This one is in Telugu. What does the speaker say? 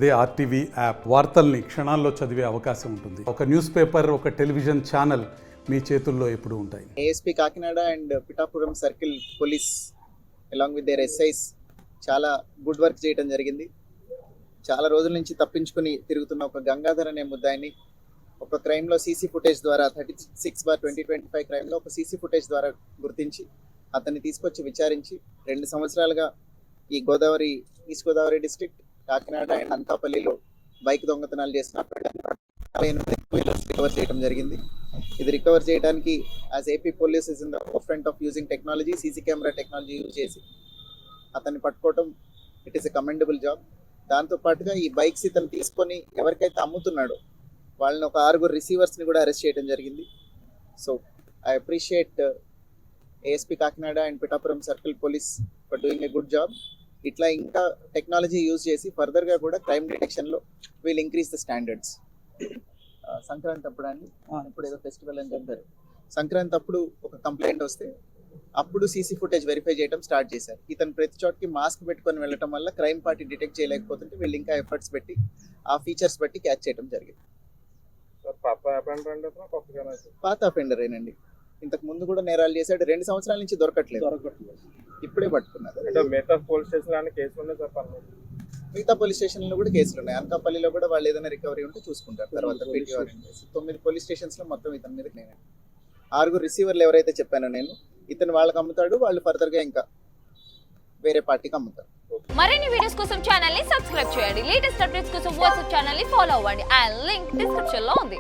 అదే ఆర్టీవీ యాప్ వార్తల్ని క్షణాల్లో చదివే అవకాశం ఉంటుంది. ఒక న్యూస్ పేపర్, ఒక టెలివిజన్ ఛానల్ మీ చేతుల్లో ఎప్పుడూ ఉంటాయి. ASP Kakinada and Pithapuram circle police along with their SIs చాలా గుడ్ వర్క్ చేయడం జరిగింది. చాలా రోజుల నుంచి తప్పించుకుని తిరుగుతున్న ఒక గంగాధర్ అనే ముద్దాయిని ఒక క్రైమ్లో సీసీ ఫుటేజ్ ద్వారా 36/2025 క్రైమ్లో ఒక సీసీ ఫుటేజ్ ద్వారా గుర్తించి అతన్ని తీసుకొచ్చి విచారించి 2 సంవత్సరాలుగా ఈ east Godavari district Kakinada and అనకాపల్లిలో బైక్ దొంగతనాలు చేసిన రికవర్ చేయడం జరిగింది. ఇది రికవర్ చేయడానికి as AP police is in the front of using technology, CC camera technology use చేసి అతన్ని పట్టుకోవడం it is a commendable job. దాంతోపాటుగా ఈ బైక్స్ ఇతను తీసుకొని ఎవరికైతే అమ్ముతున్నాడో వాళ్ళని ఒక 6 రిసీవర్స్ని కూడా అరెస్ట్ చేయడం జరిగింది. So I appreciate ASP Kakinada and Pithapuram circle police for doing a good job. ఇట్లా ఇంకా టెక్నాలజీ యూజ్ చేసి ఫర్దర్గా కూడా క్రైమ్ డిటెక్షన్లో we'll increase the standards. Sankranti అప్పుడు అని ఇప్పుడు ఏదో ఫెస్టివల్ అని చెప్పారు. సంక్రాంతి అప్పుడు ఒక కంప్లైంట్ వస్తే అప్పుడు సీసీ ఫుటేజ్ వెరిఫై చేయడం స్టార్ట్ చేశారు. ఇతను ప్రతి చోటకి మాస్క్ పెట్టుకొని వెళ్ళటం వల్ల క్రైమ్ పార్టీ డిటెక్ట్ చేయలేకపోతుంటే వీళ్ళు ఇంకా ఎఫర్ట్స్ పెట్టి ఆ ఫీచర్స్ బట్టి క్యాచ్ చేయడం జరిగింది. పాత అఫెండర్ ఏనండి, ఇంతకు ముందు కూడా నేరాలు చేశాడు. 2 సంవత్సరాల నుంచి దొరకట్లేదు, ఇప్పుడే పట్టుకున్నారు. మిగతా పోలీస్ స్టేషన్లో కూడా కేసులు ఉన్నాయి. అనకాపల్లిలో కూడా వాళ్ళు ఏదైనా రికవరీ ఉంటే చూసుకుంటారు. తర్వాత 9 పోలీస్ స్టేషన్స్ లో మొత్తం ఇతని మీద నేను 6 రిసీవర్లు ఎవరైతే చెప్పానో నేను ఇతను వాళ్ళకి అమ్ముతాడు, వాళ్ళు ఫర్దర్ గా ఇంకా వేరే పార్టీకి అమ్ముతారు. మరిన్ని వీడియోస్ కోసం ఛానల్ ని సబ్స్క్రైబ్ చేయండి. లేటెస్ట్ అప్డేట్స్ కోసం వాట్సాప్ ఛానల్ ని ఫాలో అవ్వండి. ఆ లింక్ డిస్క్రిప్షన్ లో ఉంది.